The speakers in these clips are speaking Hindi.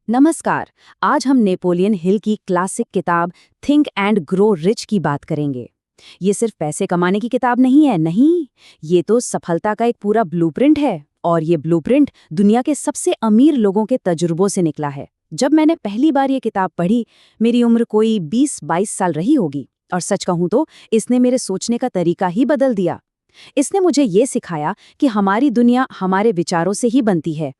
नमस्कार। आज हम नेपोलियन हिल की क्लासिक किताब थिंक एंड ग्रो रिच की बात करेंगे। ये सिर्फ पैसे कमाने की किताब नहीं है, नहीं। ये तो सफलता का एक पूरा ब्लूप्रिंट है। और ये ब्लूप्रिंट दुनिया के सबसे अमीर लोगों के तजुर्बों से निकला है। जब मैंने पहली बार ये किताब पढ़ी, मेरी उम्र कोई 20-22 साल रही होगी। और सच कहूं तो इसने मेरे सोचने का तरीका ही बदल दिया। इसने मुझे ये सिखाया कि हमारी दुनिया हमारे विचारों से ही बनती है।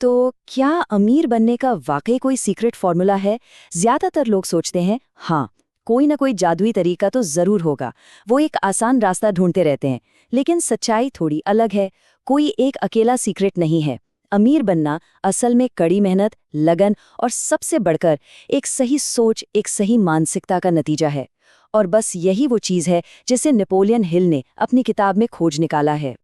तो क्या अमीर बनने का वाकई कोई सीक्रेट फॉर्मूला है? ज्यादातर लोग सोचते हैं हाँ, कोई ना कोई जादुई तरीका तो जरूर होगा। वो एक आसान रास्ता ढूंढते रहते हैं। लेकिन सच्चाई थोड़ी अलग है। कोई एक अकेला सीक्रेट नहीं है। अमीर बनना असल में कड़ी मेहनत, लगन और सबसे बढ़कर एक सही सोच, एक सही मानसिकता का नतीजा है। और बस यही वो चीज है जिसे नेपोलियन हिल ने अपनी किताब में खोज निकाला है।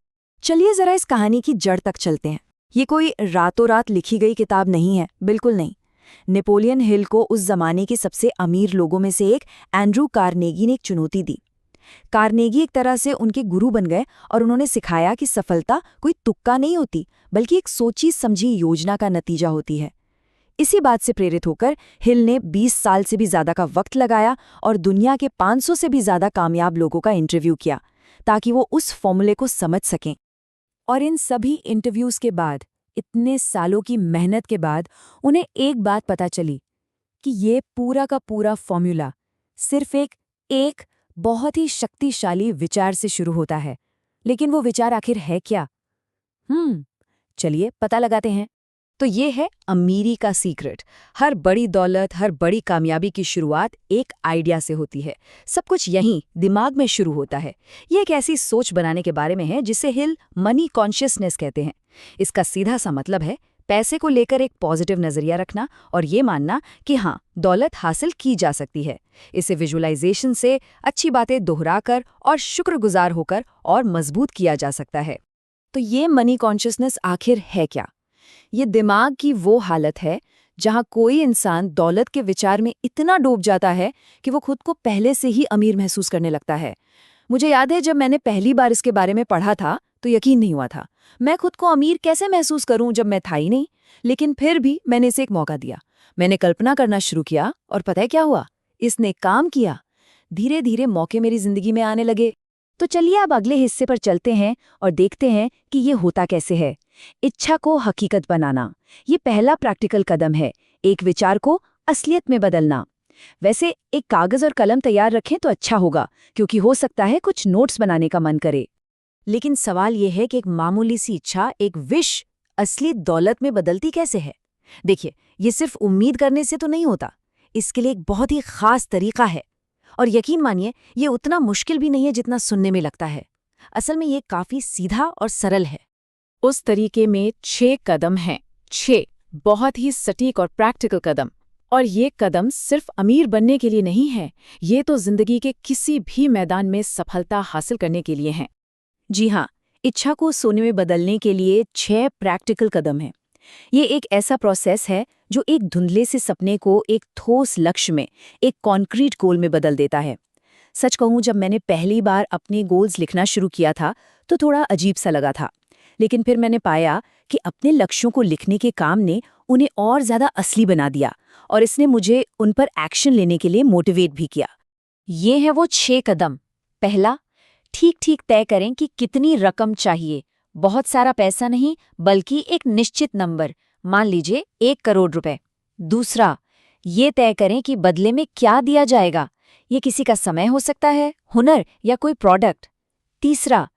चलिए जरा इस कहानी की जड़ तक चलते हैं। ये कोई रातों रात लिखी गई किताब नहीं है, बिल्कुल नहीं। नेपोलियन हिल को उस जमाने के सबसे अमीर लोगों में से एक एंड्रू कार्नेगी ने एक चुनौती दी। कार्नेगी एक तरह से उनके गुरु बन गए और उन्होंने सिखाया कि सफलता कोई तुक्का नहीं होती, बल्कि एक सोची समझी योजना का नतीजा होती है। इसी बात से प्रेरित होकर हिल ने 20 साल से भी ज्यादा का वक्त लगाया और दुनिया के 500 से भी ज्यादा कामयाब लोगों का इंटरव्यू किया, ताकि वो उस फॉर्मूले को समझ सकें। और इन सभी इंटरव्यूज के बाद, इतने सालों की मेहनत के बाद, उन्हें एक बात पता चली कि ये पूरा का पूरा फॉर्मूला सिर्फ एक बहुत ही शक्तिशाली विचार से शुरू होता है। लेकिन वो विचार आखिर है क्या? चलिए पता लगाते हैं। तो ये है अमीरी का सीक्रेट। हर बड़ी दौलत, हर बड़ी कामयाबी की शुरुआत एक आइडिया से होती है। सब कुछ यहीं दिमाग में शुरू होता है। ये एक ऐसी सोच बनाने के बारे में है जिसे हिल मनी कॉन्शियसनेस कहते हैं। इसका सीधा सा मतलब है पैसे को लेकर एक पॉजिटिव नजरिया रखना और ये मानना कि हाँ, दौलत हासिल की जा सकती है। इसे विजुअलाइजेशन से अच्छी बातें दोहराकर और शुक्रगुजार होकर और मजबूत किया जा सकता है। तो ये मनी कॉन्शियसनेस आखिर है क्या? ये दिमाग की वो हालत है जहां कोई इंसान दौलत के विचार में इतना डूब जाता है कि वो खुद को पहले से ही अमीर महसूस करने लगता है। मुझे याद है, जब मैंने पहली बार इसके बारे में पढ़ा था तो यकीन नहीं हुआ था। मैं खुद को अमीर कैसे महसूस करूं जब मैं था ही नहीं। लेकिन फिर भी मैंने इसे एक मौका दिया। मैंने कल्पना करना शुरू किया और पता है क्या हुआ? इसने काम किया। धीरे धीरे मौके मेरी जिंदगी में आने लगे। तो चलिए अब अगले हिस्से पर चलते हैं और देखते हैं कि ये होता कैसे है। इच्छा को हकीकत बनाना, ये पहला प्रैक्टिकल कदम है, एक विचार को असलियत में बदलना। वैसे एक कागज और कलम तैयार रखें तो अच्छा होगा, क्योंकि हो सकता है कुछ नोट्स बनाने का मन करे। लेकिन सवाल ये है कि एक मामूली सी इच्छा, एक विश, असली दौलत में बदलती कैसे है? देखिए, ये सिर्फ उम्मीद करने से तो नहीं होता। इसके लिए एक बहुत ही खास तरीका है। और यकीन मानिए, ये उतना मुश्किल भी नहीं है जितना सुनने में लगता है। असल में ये काफी सीधा और सरल है। उस तरीके में 6 कदम हैं। 6 बहुत ही सटीक और प्रैक्टिकल कदम। और ये कदम सिर्फ अमीर बनने के लिए नहीं है, ये तो जिंदगी के किसी भी मैदान में सफलता हासिल करने के लिए हैं। जी हाँ, इच्छा को सोने में बदलने के लिए 6 प्रैक्टिकल कदम हैं। ये एक ऐसा प्रोसेस है जो एक धुंधले से सपने को एक ठोस लक्ष्य में, एक कॉन्क्रीट गोल में बदल देता है। सच कहूं, जब मैंने पहली बार अपने गोल्स लिखना शुरू किया था तो थोड़ा अजीब सा लगा था। लेकिन फिर मैंने पाया कि अपने लक्ष्यों को लिखने के काम ने उन्हें और ज्यादा असली बना दिया और इसने मुझे उन पर एक्शन लेने के लिए मोटिवेट भी किया। ये है वो 6 कदम। पहला, ठीक ठीक तय करें कि कितनी रकम चाहिए। बहुत सारा पैसा नहीं, बल्कि एक निश्चित नंबर, मान लीजिए 1 करोड़ रुपए। दूसरा, ये तय करें कि बदले में क्या दिया जाएगा। ये किसी का समय हो सकता है, हुनर या कोई प्रोडक्ट। तीसरा,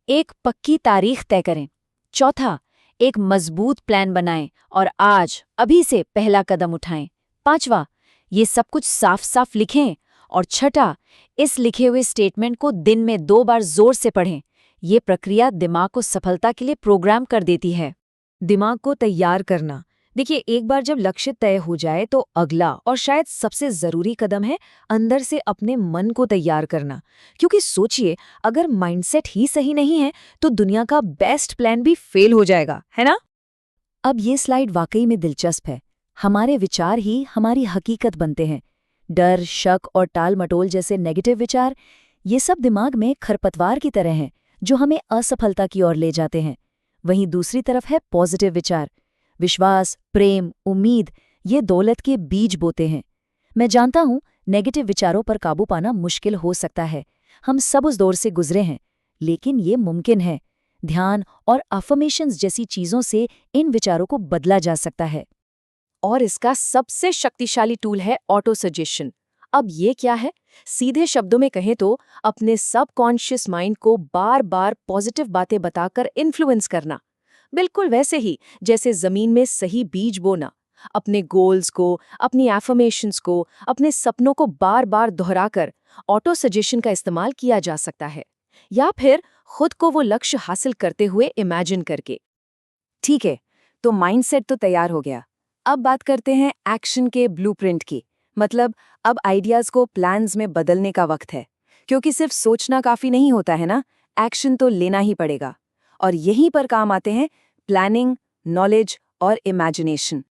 एक पक्की तारीख तय करें। चौथा, एक मजबूत प्लान बनाएं और आज, अभी से पहला कदम उठाएं। पांचवा, ये सब कुछ साफ साफ लिखें। और छठा, इस लिखे हुए स्टेटमेंट को दिन में 2 बार जोर से पढ़ें। ये प्रक्रिया दिमाग को सफलता के लिए प्रोग्राम कर देती है। दिमाग को तैयार करना। देखिए, एक बार जब लक्ष्य तय हो जाए तो अगला और शायद सबसे जरूरी कदम है अंदर से अपने मन को तैयार करना। क्योंकि सोचिए, अगर माइंडसेट ही सही नहीं है तो दुनिया का बेस्ट प्लान भी फेल हो जाएगा, है ना? अब ये स्लाइड वाकई में दिलचस्प है। हमारे विचार ही हमारी हकीकत बनते हैं। डर, शक और टाल मटोल जैसे नेगेटिव विचार, ये सब दिमाग में खरपतवार की तरह हैं जो हमें असफलता की ओर ले जाते हैं। वहीं दूसरी तरफ है पॉजिटिव विचार। विश्वास, प्रेम, उम्मीद, ये दौलत के बीज बोते हैं। मैं जानता हूं नेगेटिव विचारों पर काबू पाना मुश्किल हो सकता है, हम सब उस दौर से गुजरे हैं, लेकिन ये मुमकिन है। ध्यान और अफर्मेशंस जैसी चीजों से इन विचारों को बदला जा सकता है। और इसका सबसे शक्तिशाली टूल है ऑटो सजेशन। अब ये क्या है? सीधे शब्दों में कहें तो अपने सबकॉन्शियस माइंड को बार बार पॉजिटिव बातें बताकर इन्फ्लुएंस करना। बिल्कुल वैसे ही जैसे जमीन में सही बीज बोना। अपने गोल्स को, अपनी एफर्मेशंस को, अपने सपनों को बार बार दोहराकर ऑटो सजेशन का इस्तेमाल किया जा सकता है, या फिर खुद को वो लक्ष्य हासिल करते हुए इमेजिन करके। ठीक है, तो माइंडसेट तो तैयार हो गया। अब बात करते हैं एक्शन के ब्लूप्रिंट की। मतलब अब आइडियाज को प्लान्स में बदलने का वक्त है, क्योंकि सिर्फ सोचना काफी नहीं होता है ना, एक्शन तो लेना ही पड़ेगा। और यहीं पर काम आते हैं प्लानिंग, नॉलेज और इमेजिनेशन।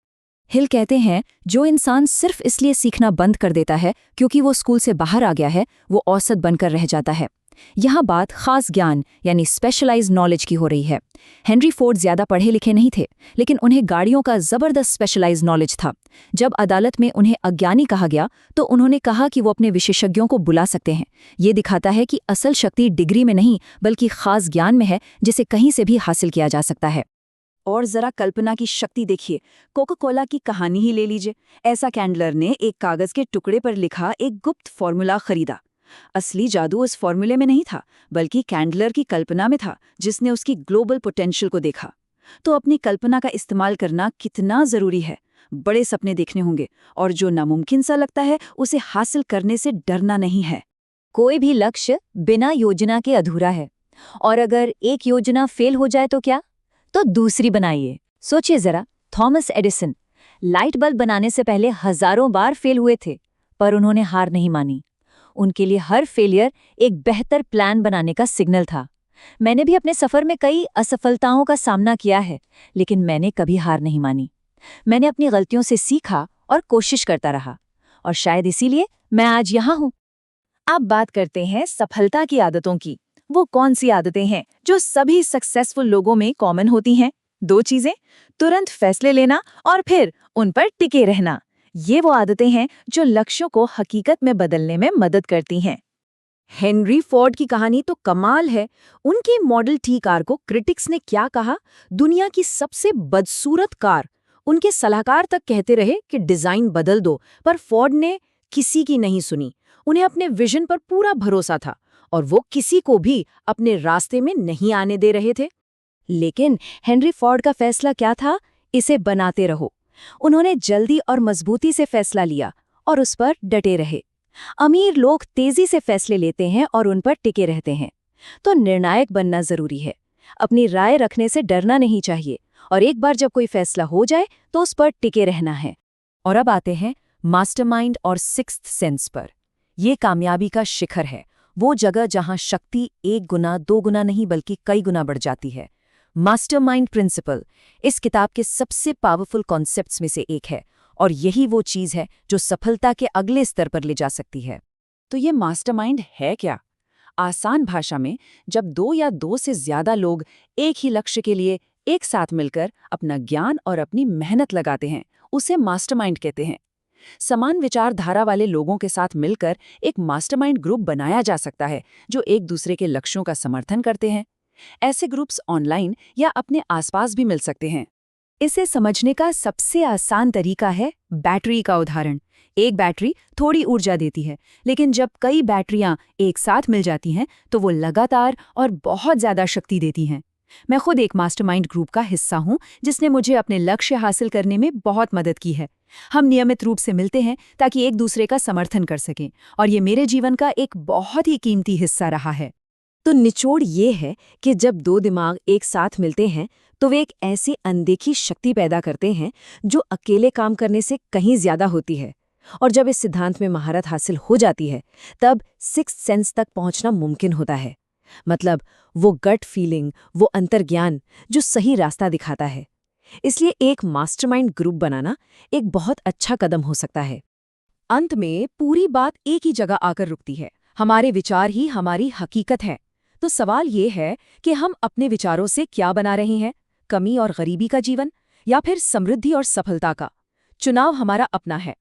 हिल कहते हैं जो इंसान सिर्फ इसलिए सीखना बंद कर देता है क्योंकि वो स्कूल से बाहर आ गया है, वो औसत बनकर रह जाता है। यहाँ बात खास ज्ञान यानी स्पेशलाइज्ड नॉलेज की हो रही है। हेनरी फोर्ड ज्यादा पढ़े लिखे नहीं थे, लेकिन उन्हें गाड़ियों का जबरदस्त स्पेशलाइज्ड नॉलेज था। जब अदालत में उन्हें अज्ञानी कहा गया तो उन्होंने कहा कि वो अपने विशेषज्ञों को बुला सकते हैं। ये दिखाता है कि असल शक्ति डिग्री में नहीं बल्कि खास ज्ञान में है, जिसे कहीं से भी हासिल किया जा सकता है। और जरा कल्पना की शक्ति देखिए, कोका कोला की कहानी ही ले लीजिए। ऐसा कैंडलर ने एक कागज के टुकड़े पर लिखा एक गुप्त फॉर्मूला खरीदा। असली जादू उस फॉर्मूले में नहीं था, बल्कि कैंडलर की कल्पना में था, जिसने उसकी ग्लोबल पोटेंशियल को देखा। तो अपनी कल्पना का इस्तेमाल करना कितना जरूरी है। बड़े सपने देखने होंगे, और जो नामुमकिन सा लगता है उसे हासिल करने से डरना नहीं है। कोई भी लक्ष्य बिना योजना के अधूरा है, और अगर एक योजना फेल हो जाए तो क्या, तो दूसरी बनाइए। सोचिए जरा, थॉमस एडिसन लाइट बल्ब बनाने से पहले हजारों बार फेल हुए थे, पर उन्होंने हार नहीं मानी। उनके लिए हर फेलियर एक बेहतर प्लान बनाने का सिग्नल था। मैंने भी अपने सफर में कई असफलताओं का सामना किया है, लेकिन मैंने कभी हार नहीं मानी। मैंने अपनी गलतियों से सीखा और कोशिश करता रहा, और शायद इसीलिए मैं आज यहाँ हूँ। अब बात करते हैं सफलता की आदतों की। वो कौन सी आदतें हैं जो सभी सक्सेसफुल लोगों में कॉमन होती हैं? 2 चीजें, तुरंत फैसले लेना और फिर उन पर टिके रहना। ये वो आदतें हैं जो लक्ष्यों को हकीकत में बदलने में मदद करती हैं। हेनरी फोर्ड की कहानी तो कमाल है। उनकी मॉडल टी कार को क्रिटिक्स ने क्या कहा, दुनिया की सबसे बदसूरत कार। उनके सलाहकार तक कहते रहे कि डिजाइन बदल दो, पर फोर्ड ने किसी की नहीं सुनी। उन्हें अपने विजन पर पूरा भरोसा था, और वो किसी को भी अपने रास्ते में नहीं आने दे रहे थे। लेकिन हेनरी फोर्ड का फैसला क्या था? इसे बनाते रहो। उन्होंने जल्दी और मजबूती से फैसला लिया और उस पर डटे रहे। अमीर लोग तेजी से फैसले लेते हैं और उन पर टिके रहते हैं, तो निर्णायक बनना जरूरी है। अपनी राय रखने से डरना नहीं चाहिए, और एक बार जब कोई फैसला हो जाए तो उस पर टिके रहना है। और अब आते हैं मास्टरमाइंड और सिक्स्थ सेंस पर। ये कामयाबी का शिखर है, वो जगह जहां शक्ति 1 गुना 2 गुना नहीं बल्कि कई गुना बढ़ जाती है। मास्टरमाइंड प्रिंसिपल इस किताब के सबसे पावरफुल कॉन्सेप्ट्स में से एक है, और यही वो चीज है जो सफलता के अगले स्तर पर ले जा सकती है। तो ये मास्टरमाइंड है क्या? आसान भाषा में, जब 2 या 2 से ज्यादा लोग एक ही लक्ष्य के लिए एक साथ मिलकर अपना ज्ञान और अपनी मेहनत लगाते हैं, उसे मास्टरमाइंड कहते हैं। समान विचारधारा वाले लोगों के साथ मिलकर एक मास्टरमाइंड ग्रुप बनाया जा सकता है, जो एक दूसरे के लक्ष्यों का समर्थन करते हैं। ऐसे ग्रुप्स ऑनलाइन या अपने आसपास भी मिल सकते हैं। इसे समझने का सबसे आसान तरीका है बैटरी का उदाहरण। एक बैटरी थोड़ी ऊर्जा देती है, लेकिन जब कई बैटरियां एक साथ मिल जाती हैं तो वो लगातार और बहुत ज्यादा शक्ति देती हैं। मैं खुद एक मास्टरमाइंड ग्रुप का हिस्सा हूं, जिसने मुझे अपने लक्ष्य हासिल करने में बहुत मदद की है। हम नियमित रूप से मिलते हैं ताकि एक दूसरे का समर्थन कर सकें, और ये मेरे जीवन का एक बहुत ही कीमती हिस्सा रहा है। तो निचोड़ ये है कि जब 2 दिमाग एक साथ मिलते हैं तो वे एक ऐसी अनदेखी शक्ति पैदा करते हैं जो अकेले काम करने से कहीं ज्यादा होती है। और जब इस सिद्धांत में महारत हासिल हो जाती है, तब सिक्स्थ सेंस तक पहुंचना मुमकिन होता है। मतलब वो गट फीलिंग, वो अंतर्ज्ञान जो सही रास्ता दिखाता है। इसलिए एक मास्टरमाइंड ग्रुप बनाना एक बहुत अच्छा कदम हो सकता है। अंत में पूरी बात एक ही जगह आकर रुकती है, हमारे विचार ही हमारी हकीकत है। तो सवाल ये है कि हम अपने विचारों से क्या बना रहे हैं, कमी और गरीबी का जीवन, या फिर समृद्धि और सफलता का? चुनाव हमारा अपना है।